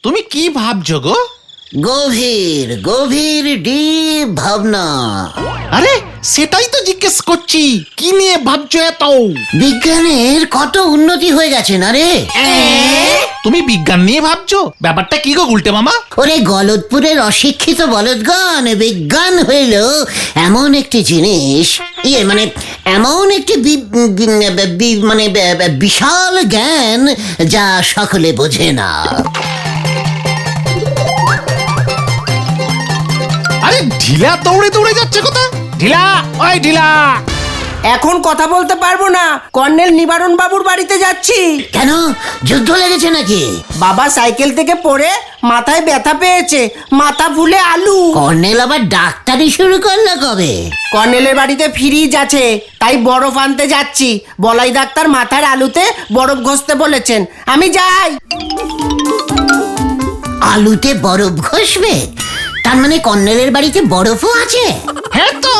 তুমি কি ভাবছো গো? গভীর গভীর ডিপ ভাবনা। আরে সেটাই তো জিজ্ঞেস করছি, কি নিয়ে ভাবছো এত? বিজ্ঞানের কত উন্নতি হয়ে গেছে না রে। তুমি বিজ্ঞান নিয়ে ভাবছো? ব্যাপারটা কি গো গুলটে মামা? ওরে গলদপুরের অশিক্ষিত বলদগণ, বিজ্ঞান হইল এমন একটি জিনিস, মানে এমন একটি বিশাল জ্ঞান যা সকলে বোঝে না। আরে ঢিলা দৌড়ে দৌড়ে যাচ্ছে কোথা? ঢিলা, ওই ঢিলা। এখন কথা বলতে পারবো না, কর্নেল নিবারণ বাবুর বাড়িতে যাচ্ছি। কেন, যুদ্ধ লেগেছে নাকি? বাবা সাইকেল থেকে পড়ে মাথায় ব্যথা পেয়েছে, মাথা ফুলে আলু। কর্নেল আবার ডাক্তারি শুরু করলো কবে? কর্নেলের বাড়িতে ফ্রিজ আছে, তাই বরফ আনতে যাচ্ছি। বলাই ডাক্তার মাথার আলুতে বরফ ঘষতে বলেছেন, আমি যাই। আলুতে বরফ ঘষবে? তার মানে কর্নেলের বাড়িতে বরফও আছে? হ্যাঁ তো,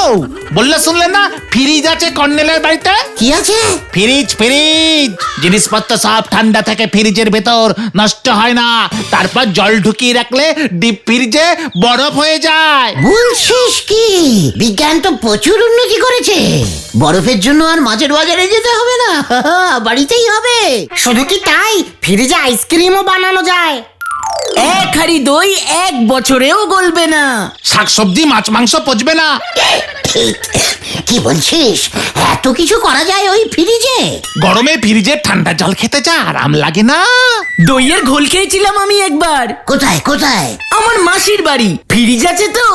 বললে শুনলে না, ফ্রিজ আছে কর্নেলের বাড়িতে। কি আছে? ফ্রিজ ফ্রিজ, জিনিসপত্র সব ঠান্ডা থাকে ফ্রিজের ভেতর, নষ্ট হয় না। তারপর জল ঢুকিয়ে রাখলে ডিপ ফ্রিজে বরফ হয়ে যায়। বলছিস কি? বিজ্ঞান তো প্রচুর উন্নতি করেছে। বরফের জন্য আর মাঝের বাজারে যেতে হবে না, বাড়িতেই হবে। শুধু কি তাই, ফ্রিজে আইসক্রিমও বানানো যায়। এক হাড়ি দই 1 বছরেও গলবে না। শাকসবজি মাছ মাংস পচবে না। কি বলছিস? এত কিছু করা যায় ওই ফ্রিজে? গরমে ফ্রিজের ঠান্ডা জল খেতে যা আরাম লাগে না। দইয়ের ঘোল খেয়েছিলাম আমি একবার। কোথায় কোথায়? আমার মাসির বাড়ি, ফ্রিজ আছে তো,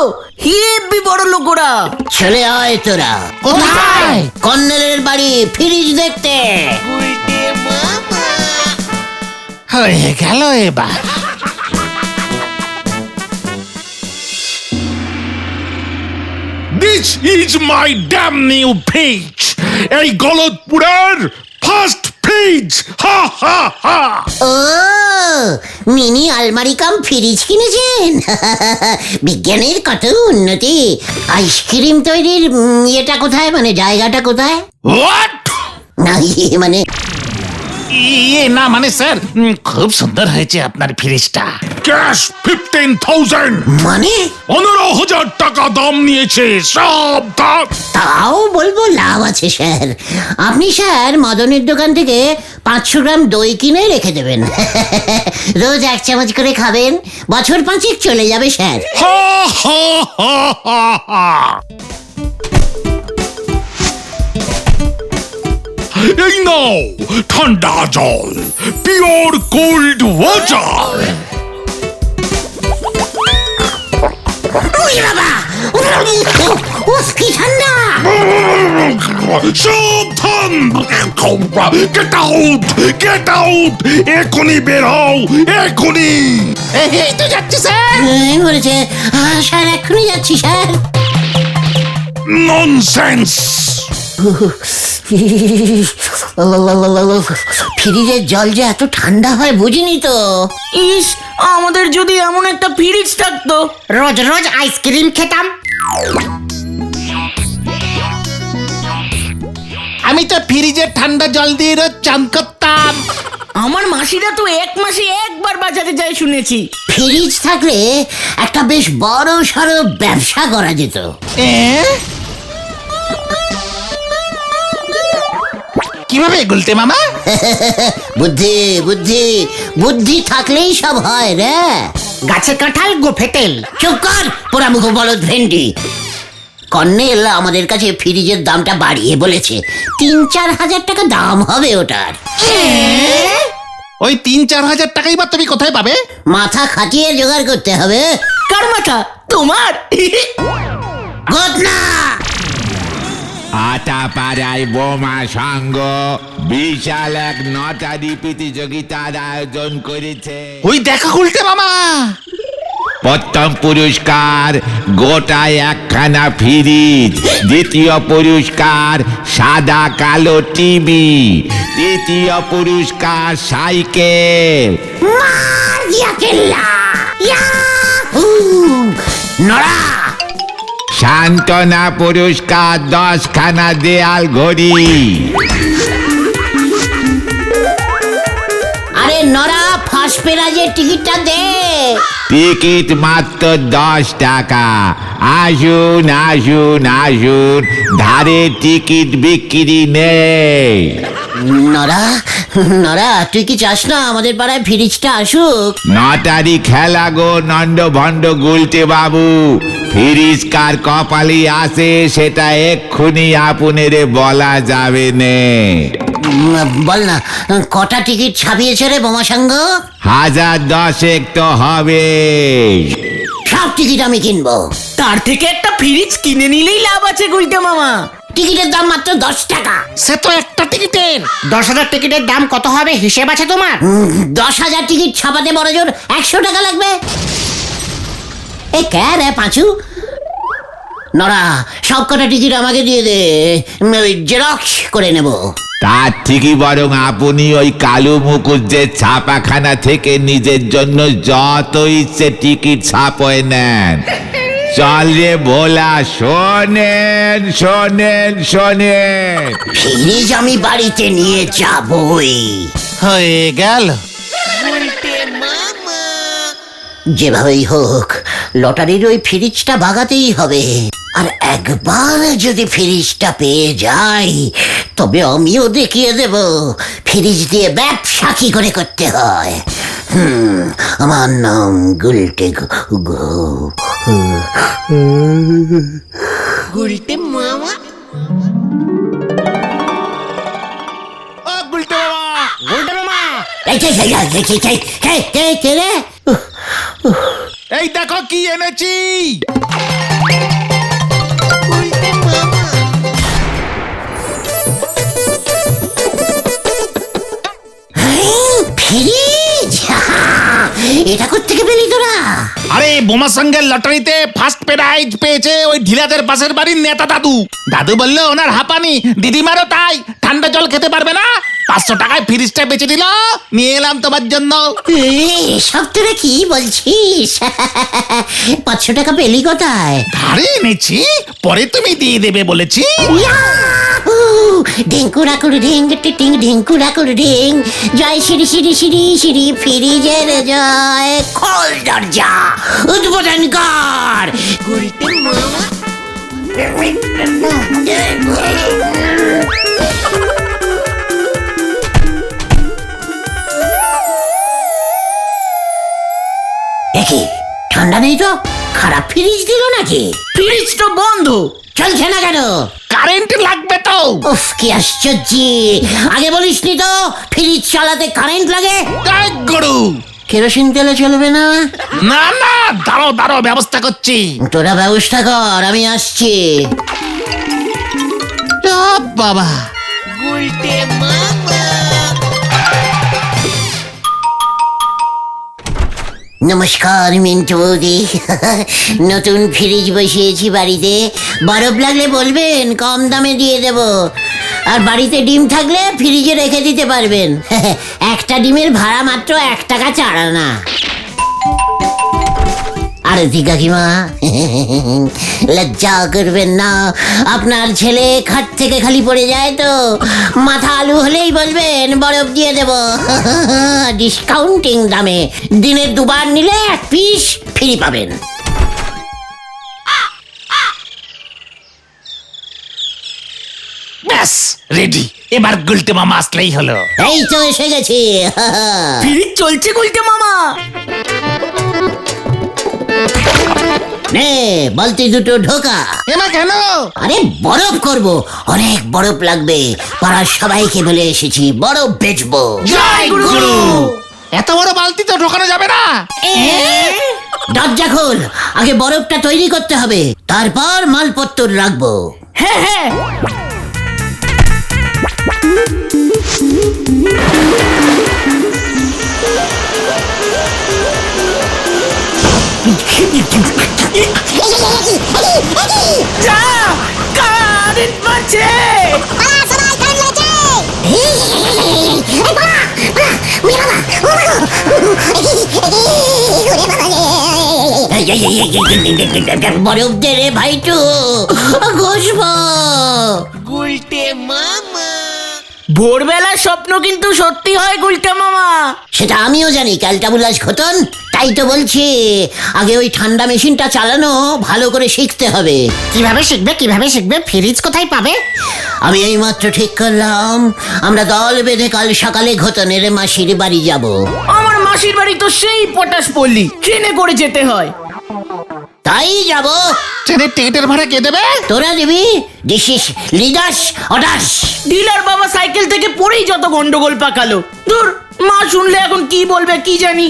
হেব্বি বড় লোকরা। চলে আয় তোরা। কোথায়? কর্নেলের বাড়ি ফ্রিজ দেখতে। হয়ে গেল এবার। This is my damn new page. এই গলদপুরের ফার্স্ট পেজ। হা হা হা। ও, মিনি আলমারি কাম ফ্রিজ কিনেছেন? বিজ্ঞানের কত উন্নতি। আইসক্রিম তৈরির এটা কোথায়, মানে জায়গাটা কোথায়? What? না মানে ইয়ে না মানে স্যার, খুব সুন্দর হয়েছে আপনার ফ্রিজটা। ক্যাশ 15,000। মানে 15,000 টাকা দাম নিয়েছে, সব দাম। তাও বলবো লাভ আছে স্যার। আপনি স্যার মদনের দোকান থেকে 500 গ্রাম দই কিনে রেখে দেবেন। রোজ 1 চামচ করে খাবেন, বছর 5 চলে যাবে স্যার। হা হা হা হা হা। এই নাও ঠান্ডা জল, পিওর কোল্ড ওয়াটার। বাবা, উফ কি ঠান্ডা! সাবধান! গেট আউট, গেট আউট, এখনই বের হও, এখনই। এই তো যাচ্ছি স্যার। বলেছে স্যার, এক্ষুনি যাচ্ছি স্যার। ননসেন্স। ফ্রিজের জল যে এত ঠান্ডা হয় বুঝিনি তো। ইস, আমাদের যদি এমন একটা ফ্রিজ থাকতো, রোজ রোজ আইসক্রিম খেতাম। আমি তো ফ্রিজের ঠান্ডা জল দিয়ে রোজ চান করতাম। আমার মাসিরা তো 1 মাসে একবার বাজারে যায় শুনেছি। ফ্রিজ থাকলে একটা বেশ বড় সড়ো ব্যবসা করা যেত। কিভাবে গুলতে মামা? বুদ্ধি বুদ্ধি বুদ্ধি থাকলেই সব হয় রে। গাছে কাঁঠাল গোফেটেল। চুপ কর পোড়ামুখ বলদ ভেন্ডি। কর্নেল আমাদের কাছে ফ্রিজের দামটা বাড়িয়ে বলেছে, 3-4 হাজার টাকা দাম হবে ওটার। ওই 3-4 হাজার টাকাই বা তুমি কোথায় পাবে? মাথা খাটিয়ে জোগাড় করতে হবে। কার মাথা? তোমার? ঘটনা আটাপাড়ায় বোমা সংঘ বিশাল এক নটারি প্রতিযোগিতার আয়োজন করেছে। ওই দেখো গুলতে মামা, প্রথম পুরস্কার গোটায় 1খানা ফ্রিজ, দ্বিতীয় পুরস্কার সাদা কালো টিভি, তৃতীয় পুরস্কার সাইকেল। মার দিয়া কেল্লা, ইয়াহু! নড়া! সান্ত্বনা পুরস্কার 10খানা দেয়াল ঘড়ি। আরে নড়া, দাস পেরাজের টিকিটটা দে। টিকিট মাত্র 10 টাকা। আসুন আসুন আসুন, ধারে টিকিট বিক্রি নেই। নরা নরা, তুই কি চাস না আমাদের পাড়ায় ফ্রিজটা আসুক? নটারি খেলা গো নন্দ ভণ্ড গুলটে বাবু, ফিরিস কার কপালি আসে সেটা এক্ষুনি আপনারে বলা যাবে নে। বল না, কটা টিকিট ছাপিয়েছে রে বোমা সাঙ্গ? 1010 তো হবে। সব টিকিট আমি কিনবো। তার থেকে একটা ফ্রিজ কিনে নিলেই লাভ আছে গুলটে মামা। টিকিটের দাম মাত্র 10 টাকা। সে তো একটা টিকিটের। 10,000 টিকিটের দাম কত হবে হিসেব আছে তোমার? 10,000 টিকিট ছাপাতে বড় জোর 100 টাকা লাগবে। এ কে রে পাঁচু? নরা, সব কটা টিকিট আমাকে দিয়ে দে, জেরক্স করে নেব। তার ঠিকই বরং আপনি ওই কালু মুকুজ্জের ছাপাখানা থেকে নিজের জন্য যত ইচ্ছে টিকিট ছাপয়ে নেন। চল রে ভোলা, শোনেন শোনেন শোনেন। ফ্রিজ আমি বাড়িতে নিয়ে যাবই। হয়ে গেল। যেভাবেই হোক লটারির ওই ফ্রিজটা ভাগাতেই হবে। আর একবার যদি ফ্রিজটা পেয়ে যাই তবে আমিও দেখিয়ে দেব ফ্রিজ দিয়ে ব্যবসা কি করে করতে হয়। আমার নাম গুলটে গুলটে মামা। ও গুলটে বাবা, গুলটে মামা, এই দেখো কি এনেছি। ফ্রিজ, এটা কোত্থেকে পেলি তোরা? আরে বোমা সঙ্গের লটারিতে ফার্স্ট প্রাইজ পেয়েছে ওই ঢিলাদের পাশের বাড়ির নেতা দাদু। দাদু বললো ওনার হাঁপানি, দিদিমারও তাই, ঠান্ডা জল খেতে পারবে না, 500 টাকায় ফ্রিজটা বেচে দিল, নিয়ে এলাম তোমার জন্য। সব তোরা কি বলছিস? 500 টাকা পেলি কোথায়? ধারে এনেছি, পরে তুমি দিয়ে দেবে বলেছি। ঢিঙ্কুরা করে ঢিং টিং ঢিঙ্কুরা করে ঢিং, জয় শ্রী শ্রী শ্রী শ্রী ফ্রিজের জয়, খোল দরজা উদ্বোধন কর। গুলটে মামা। দেখি ঠান্ডা নেই তো? খারাপ ফ্রিজ দিল নাকি? ফ্রিজ তো বন্ধ। চলছে না কেন? কারেন্ট লাগবে তো। উফ, কি আশ্চর্য! আগে বলিসনি তো ফ্রিজ চালাতে কারেন্ট লাগে। তাই গরু। কেরোসিন তেলে চলবে না? না না, দাঁড়ো দাঁড়ো, ব্যবস্থা করছি। তোরা ব্যবস্থা কর, আমি আসছি। বাবা, গুলটে মামা। নমস্কার মিন্টু বৌদি। নতুন ফ্রিজ বসিয়েছি বাড়িতে, বরফ লাগলে বলবেন, কম দামে দিয়ে দেব। আর বাড়িতে ডিম থাকলে ফ্রিজে রেখে দিতে পারবেন। একটা ডিমের ভাড়া মাত্র 1 টাকা চারানা। আরতি কাকিমা, লজ্জা করবেন না, আপনার ছেলে খাট থেকে খালি পড়ে যায় তো মাথা আলু হলেই বলবেন, বরফ দিয়ে দেব ডিসকাউন্টিং দামে। দিনে 2 বার নিলে 1 পিস ফ্রি পাবেন। ব্যাস রেডি, এবার গুলটে মামা আসলেই হলো। এই তো এসে গেছি। ফ্রিজ চলছে গুলটে মামা। নে বালতি দুটো ঢোকা। এমা কেন? আরে বরফ করব, অনেক বরফ লাগবে। পাড়ার সবাইকে বলে এসেছি বরফ বেচবো। জয় গুরু। এত বড় বালতি তো ঢোকানো যাবে না। দরজা খোল, আগে বরফটা তৈরি করতে হবে, তারপর মালপত্র রাখবো। হ্যাঁ হ্যাঁ। যা, কারেন্ট মারছে। বরফ দে রে ভাইটু, ঘষবো। গুলটে মামা। ভোরবেলার স্বপ্ন কিন্তু সত্যি হয় গুলটা মামা। সেটা আমিও জানি ক্যালটাবুলাস ঘটন, তাই তো বলছি আগে ওই ঠান্ডা মেশিনটা চালানো ভালো করে শিখতে হবে। কিভাবে শিখবে ফ্রিজ কোথায় পাবে? আমি এইমাত্র ঠিক করলাম আমরা দল বেঁধে কাল সকালে ঘটনের মাসির বাড়ি যাব। আমার মাসির বাড়ি তো সেই পটাশ পল্লী, ট্রেনে করে যেতে হয়। তাই যাব। ট্রেনের টিকিটের ভাড়া কে দেবে? তোরা দিবি? This is leaders orders. Dealer বাবা সাইকেল থেকে পড়েই যত গন্ডগোল পাকালো। দূর, মা শুনলে এখন কি বলবে কি জানি।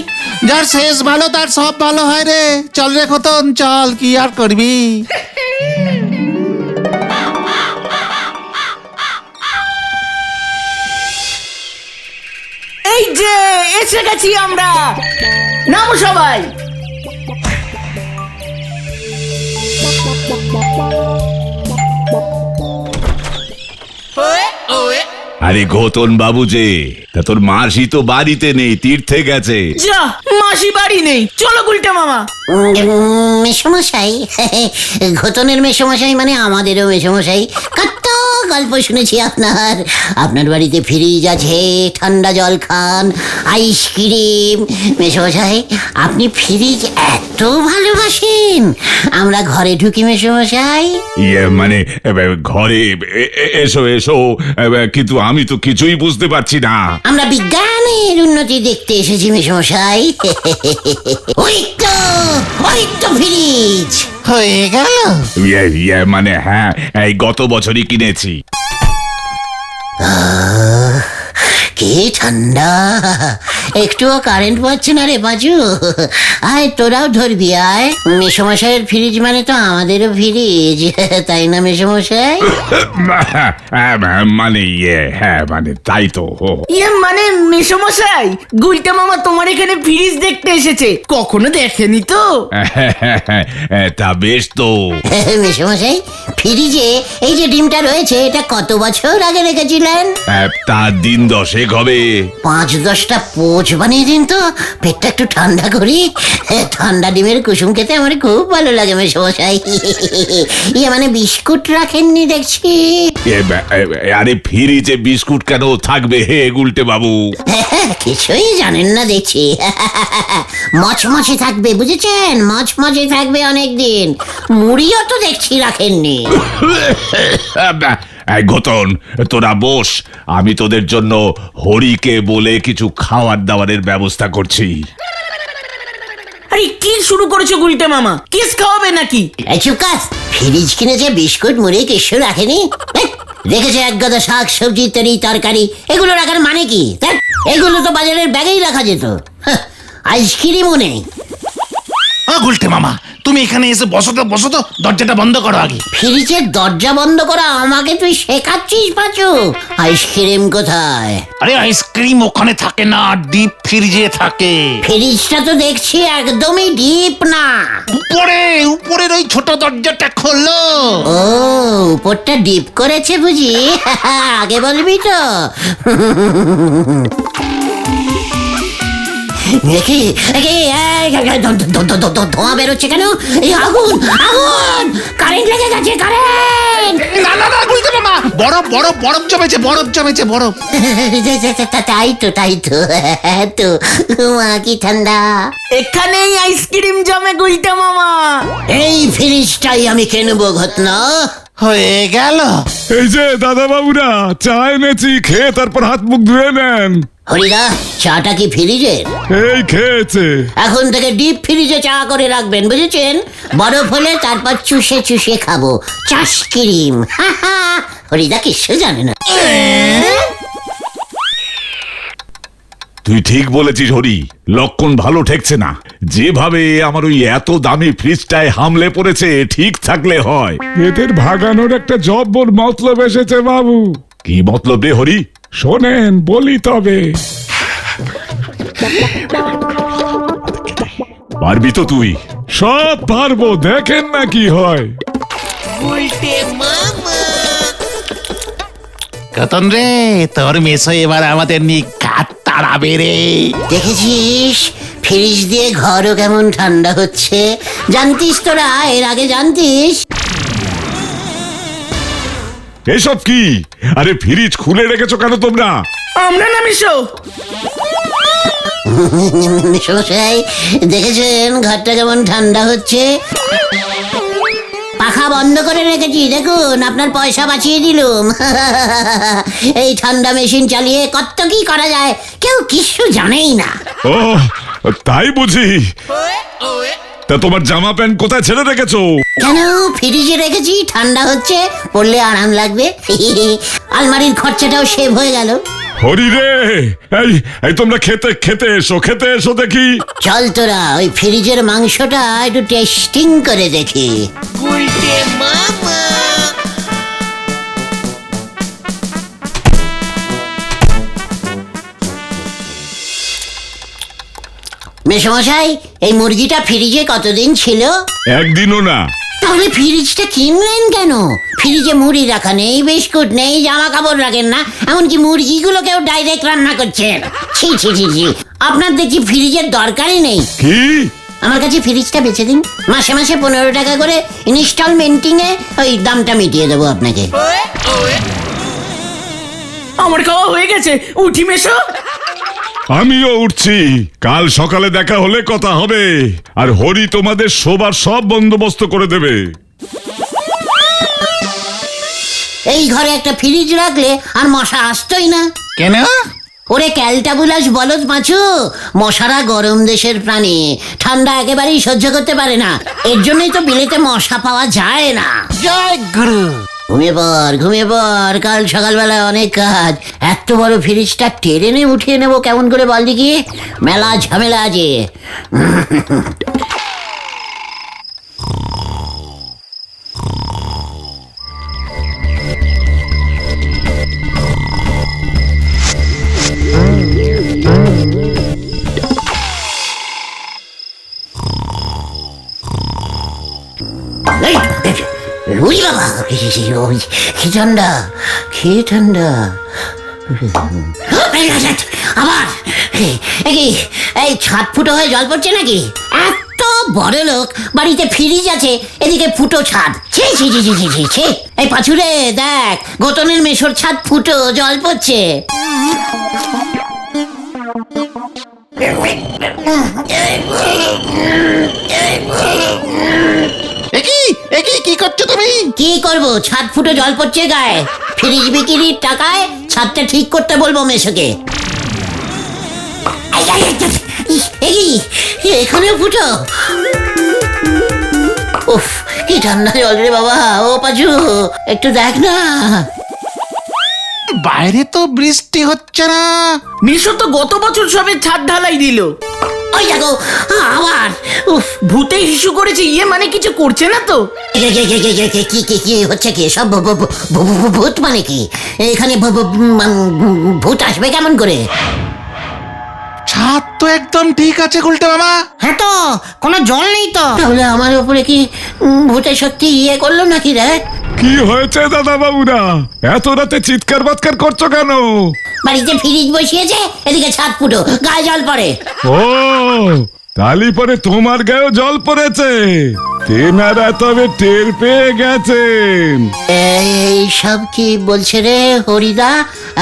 যার শেষ ভালো তার সব ভালো হয় রে। চল রে খতন চল, কি আর করবি। এই যে এসে গেছি আমরা, নামো সবাই। আরে ঘোতন বাবু যে, তা তোর মাসি তো বাড়িতে নেই, তীর্থে গেছে। যা, মাসি বাড়ি নেই, চলো গুলটা মামা। মেসমশাই, ঘটনের মেসমশাই মানে আমাদেরও মেসমশাই। কত গল্প শুনেছি আপনার বাড়িতে ফ্রিজ আছে, ঠান্ডা জল খান, আইসক্রিম। মেসমশাই আপনি ফ্রিজ এত ভালোবাসেন, আমরা ঘরে ঢুকি মেসমশাই। ইয়ে মানে ঘরে এসো এসো, কিন্তু আমি তো কিছুই বুঝতে পারছি না। আমরা বিজ্ঞানের উন্নতি দেখতে এসেছি মেসমশাই। ওই তো ফ্রিজ হয়ে গেল। ইয়ে মানে হ্যাঁ, এই গত বছরই কিনেছি। কি ঠান্ডা, একটুও কারেন্ট পাচ্ছে না রে বাজু। আয় তোরাও ধরবি আয়। মেসমশাইয়ের ফ্রিজ মানে তো আমাদেরও ফ্রিজ, তাই না মেসমশাই? মানে ইয়ে হ্যাঁ মানে তাই তো। ইয়ে মানে মেসমশাই, গুলটা মামা তোমার এখানে ফ্রিজ দেখতে এসেছে, কখনো দেখেনি তো। তা বেশ তো। মেসমশাই ফ্রিজে এই যে ডিমটা রয়েছে এটা কত বছর আগে রেখেছিলেন? তার দিন 10 হবে। 5-10টা পোচ বানিয়ে দিন তো, পেটটা একটু ঠান্ডা করি। ঠান্ডা ডিমের কুসুম খেতে আমার খুব ভালো লাগে মেসমশাই। ইয়ে মানে বিস্কুট রাখেননি দেখছি। আরে ফ্রিজে বিস্কুট কেন থাকবে হে গুলটে বাবু? কিছুই জানেন না দেখছি। মচমচে থাকবে বুঝেছেন, মচমচে থাকবে অনেকদিন। মুড়িও তো দেখছি রাখেননি। ঘতন তোরা বস, আমি তোদের জন্য হরিকে বলে কিছু খাওয়ার দাওয়ারের ব্যবস্থা করছি। আরে কি শুরু করেছো গুলটা মামা, কিস খাওয়াবে নাকি? এই চুকাস, ফ্রিজ কিনেছে বিস্কুট মুড়ি কিছু রাখেনি। রেখেছে এক গাদা শাক সবজি তরকারি, এগুলো রাখার মানে কি? এগুলো তো বাজারের ব্যাগেই রাখা যেত। আইসক্রিমও নেই। গুলটে মামা তুমি এখানে এসে বসো তো, দরজাটা বন্ধ করো আগে। ফ্রিজের দরজা বন্ধ করা আমাকে তুই শেখাচ্ছিস পাচু? আইসক্রিম কোথায়? আরে আইসক্রিম ওখানে থাকে না, ডিপ ফ্রিজে থাকে। ফ্রিজটা তো দেখছি একদমই ডিপ না। উপরের ওই ছোট দরজাটা খোলো। ও উপরটা ডিপ করেছে বুঝি? আগে বলবি তো। দেখি ধোঁয়া বেরোচ্ছে কেন? এই আগুন কারেন্ট লেগে গেছে, কারেন্ট। না গুলটে মামা, বরফ জমেছে বরফ। তাই তো মা কি ঠান্ডা। এখানেই আইসক্রিম জমে গুলটা মামা। এই ফ্রিজটাই আমি কিনবো ঘটনা। হয়ে গেল। এই যে দাদা বাবুরা চা এনেছি, খেয়ে তারপর হাত মুখ ধুয়ে নেন। হরিদা চাটা কি ফ্রিজের? এই খেয়েছে। এখন থেকে ডিপ ফ্রিজে চা করে রাখবেন বুঝেছেন? বরফ হলে তারপর চুষে খাবো চাষক্রিম। হরিদা কিছু জানে না। তুই ঠিক বলেছিস হরি, লক্ষণ ভালো ঠেকছে না। যেভাবে আমার ওই এত দামি ফ্রিজটায় হামলে পড়েছে, ঠিক থাকলে হয়। এদের ভাগানোর একটা জব্বর মতলব এসেছে বাবু। কি মতলব রে হরি? শোনেন বলি তবে। পারবি তো তুই? সব পারবো, দেখেন না কি হয়। কতন রে, তোর মেসো এবার আমাদের নিঘাত তাড়াবে রে। দেখেছিস ফ্রিজ দিয়ে ঘরও কেমন ঠান্ডা হচ্ছে? জানতিস তোরা, এর আগে জানতিস? এসব কি? আরে ফ্রিজ খুলে রেখেছো কেন তোমরা? আমরা না মিশো, মেশমশাই দেখেছেন ঘরটা কেমন ঠান্ডা হচ্ছে? পাখা বন্ধ করে রেখেছি, দেখুন আপনার পয়সা বাঁচিয়ে দিলুম। এই ঠান্ডা মেশিন চালিয়ে কত কি করা যায় কেউ কিছু জানেই না। ও তাই বুঝি। তা তোমার জামা প্যান্ট কোথায় ছেড়ে রেখেছো? কেন, ফ্রিজে রেখেছি, ঠান্ডা হচ্ছে, পড়লে আরাম লাগবে। আলমারির খরচাটাও সেভ হয়ে গেল। হরি রে, এই এই তোমরা খেতে এসো দেখি। চল তোরা ওই ফ্রিজের মাংসটা একটু টেস্টিং করে দেখি। মেশমশাই, এই মুরগিটা ফ্রিজে কতদিন ছিল? একদিনও না। তাহলে ফ্রিজটা কিনলেন কেন? ফ্রিজে মুড়ি রাখা নেই, বিস্কুট নেই, জামা কাপড় রাখেন না, এমনকি মুরগিগুলোকেও ডাইরেক্ট রান্না করছেন। ছি ছি ছি ছি, আপনার দেখছি ফ্রিজের দরকারই নেই। কি? আমার কাছে ফ্রিজটা বেচে দিন, মাসে মাসে 15 টাকা করে ইনস্টলমেন্টিং এ ওই দামটা মিটিয়ে দেবো আপনাকে। আমার খাওয়া হয়ে গেছে, উঠি মেশো। আমিও উঠছি, কাল সকালে দেখা হলে কথা হবে। আর হরি তোমাদের শোবার সব বন্দোবস্ত করে দেবে। এই ঘরে একটা ফ্রিজ রাখলে আর মশা আসতোই না। কেন? ওরে ক্যালটাবুলাস বলদ মাছু, মশারা গরম দেশের প্রাণী, ঠান্ডা একেবারেই সহ্য করতে পারে না। এর জন্যই তো বিলেতে মশা পাওয়া যায় না। জয় গুরু। ঘুমিয়ে পর, কাল সকালবেলা অনেক কাজ। এত বড় ফ্রিজটা টেনে উঠিয়ে নেবো কেমন করে বল দেখি, মেলা ঝামেলা আছে। উই বাবা, কি ঠান্ডা, কি ঠান্ডা। আবার এই ছাদ ফুটো হয়ে জল পড়ছে নাকি? এত বড় লোক, বাড়িতে ফ্রিজ আছে, এদিকে ফুটো ছাদ। ছি ছি ছি ছি ছি ছি। এই পাছুরে দেখ, গোতনের মেশোর ছাদ ফুটো, জল পড়ছে। একই কি করছো তুমি? কি করব, ছাদ ফুটো জল পড়ছে গায়ে। ফ্রিজ বিক্রির টাকায় ছাদটা ঠিক করতে বলবো মেশোকে। এখানেও ফুটো। উফ, কি ঠান্ডা জল রে বাবা। ও পাজু, একটু দেখ না। বাইরে তো বৃষ্টি হচ্ছে না। মিশো তো গত বছর সবে ছাদ ঢালাই দিল। ওই দেখো আবার। উফ, ভূতে হিসু করেছে, ইয়ে মানে কিছু করছে না তো? কি কি কি হচ্ছে? কি সব ভূত মানে কি? এখানে ভূত আসবে কেমন করে? ছাদ তো একদম ঠিক আছে গুলটে মামা। হ্যাঁ তো, কোনো জল নেই তো। তাহলে আমার উপরে কি ভূতে সত্যি ইয়ে করলো নাকি রে? কি হয়েছে দাদা বাবুরা, এত রাতে চিৎকার বাৎকার করছো কেন? বাড়িতে ফ্রিজ বসিয়েছে, এদিকে ছাদ ফুটো, গায়ে জল পড়ে। ও তালি পরে তোমার গায়েও জল পড়েছে। তেনারা তবে টের পেয়ে গেছেন। এই সব কি বলছে রে হরিদা?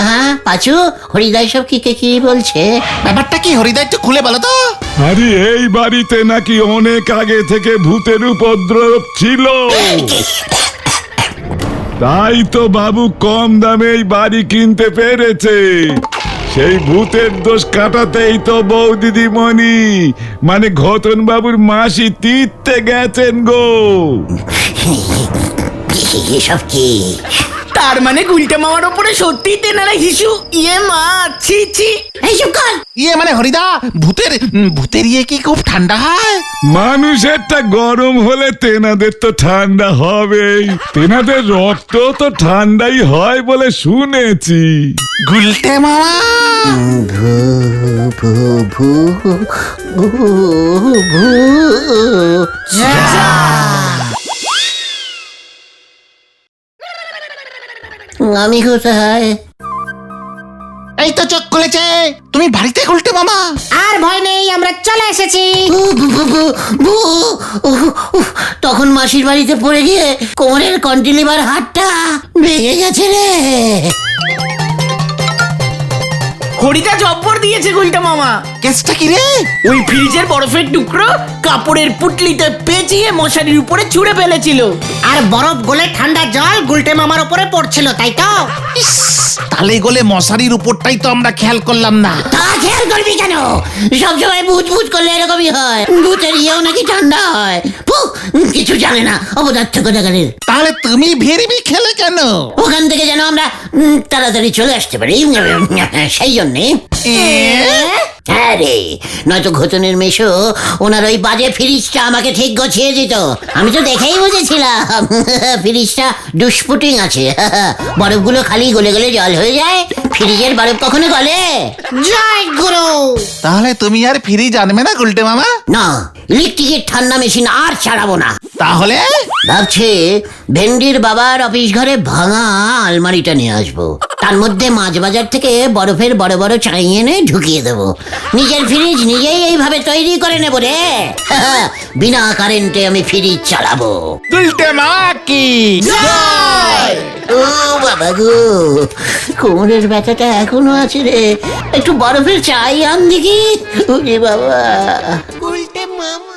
হ্যাঁ পাচু, হরিদা সব কি কি বলছে? ব্যাপারটা কি হরিদা, একটু খুলে বলো তো। আরে এই বাড়িতে নাকি অনেক আগে থেকে ভূতের উপদ্রব ছিল, তাই তো বাবু কম দামে এই বাড়ি কিনতে পেরেছে। সেই ভূতের দোষ কাটাতেই তো বউ দিদিমণি মানে ঘতন বাবুর মাসি তীর্থে গেছেন গো। এসব কি? তার মানে গুলটে মামার ওপরে সত্যি তেনারা হিসু, ইয়ে মা, ছি ছি। এই চুপ কর। ইয়ে মানে হরিদা, ভূতের ইয়ে কি খুব ঠান্ডা হয়? মানুষেরটা গরম হলে তেনাদের তো ঠান্ডা হবেই। তেনাদের রক্ত তো ঠান্ডাই হয় বলে শুনেছি। গুলটে মামা, ভূ ভূ ভূ ভূ ভূ। আমি কোথায়? এই তো চোখ খুলেছে। তুমি বাড়িতে গুলটে মামা? আর ভয় নেই আমরা চলে এসেছি। তখন মাসির বাড়িতে পড়ে গিয়ে কোমরের কন্টিলিভার হাতটা ভেঙে গেছে রে। হরিদা জব্বর দিয়েছে গুলটা মামা। কেসটা কি রে? ওই ফ্রিজের বরফের টুকরো কাপড়ের পুটলিতে পেঁচিয়ে মশারির উপরে ছুঁড়ে ফেলেছিল। আর বরফ গলে ঠান্ডা জল গুলটে মামার উপরে পড়ছিল, তাই তো? ইস, তালে গলে মশারির উপরটাই তো আমরা খেয়াল করলাম না। তা খেয়াল করবি কেন? সবসময় ভূত ভূত করলে এরকমই হয়। ভূতের ইয়েও নাকি ঠান্ডা হয়। কিছু জানে না অপদার্থ কোথাকারের। তাহলে তুমি ভেরিবি খেলে কেন? ওখান থেকে যেন আমরা তাড়াতাড়ি চলে আসতে পারি, সেই জন্যে। হ্যাঁ রে, নয়তো ঘটনের মেশো ওনার ওই বাজে ফ্রিজটা আমাকে ঠিক গছিয়ে দিত। আমি তো দেখেই বুঝেছিলাম ফ্রিজটা দুষ্পুটিং আছে। বরফগুলো খালি গলে গলে জল হয়ে যায়, ফ্রিজের বরফ কখনো গলে? জয় গুরু। তাহলে তুমি আর ফ্রিজ আনবে না গুলটে মামা? না, ইলেকট্রিকের ঠান্ডা মেশিন আর ছাড়াবো না। তাহলে ভাবছি ভেন্ডির বাবার অফিস ঘরে ভাঙা আলমারিটা নিয়ে আসবো, তার মধ্যে মাছ বাজার থেকে বরফের বড় বড় চাই এনে ঢুকিয়ে দেবো। নিজের ফ্রিজ নিজেই এইভাবে তৈরি করে নেবো রে। বিনা কারেন্টে আমি ফ্রিজ চালাবো। গুলটে মামা কি ও বাবা গো, কোমরের ব্যথাটা এখনো আছে রে। একটু বরফের চাই আন দেখি। ওরে বাবা। গুলটে মামা।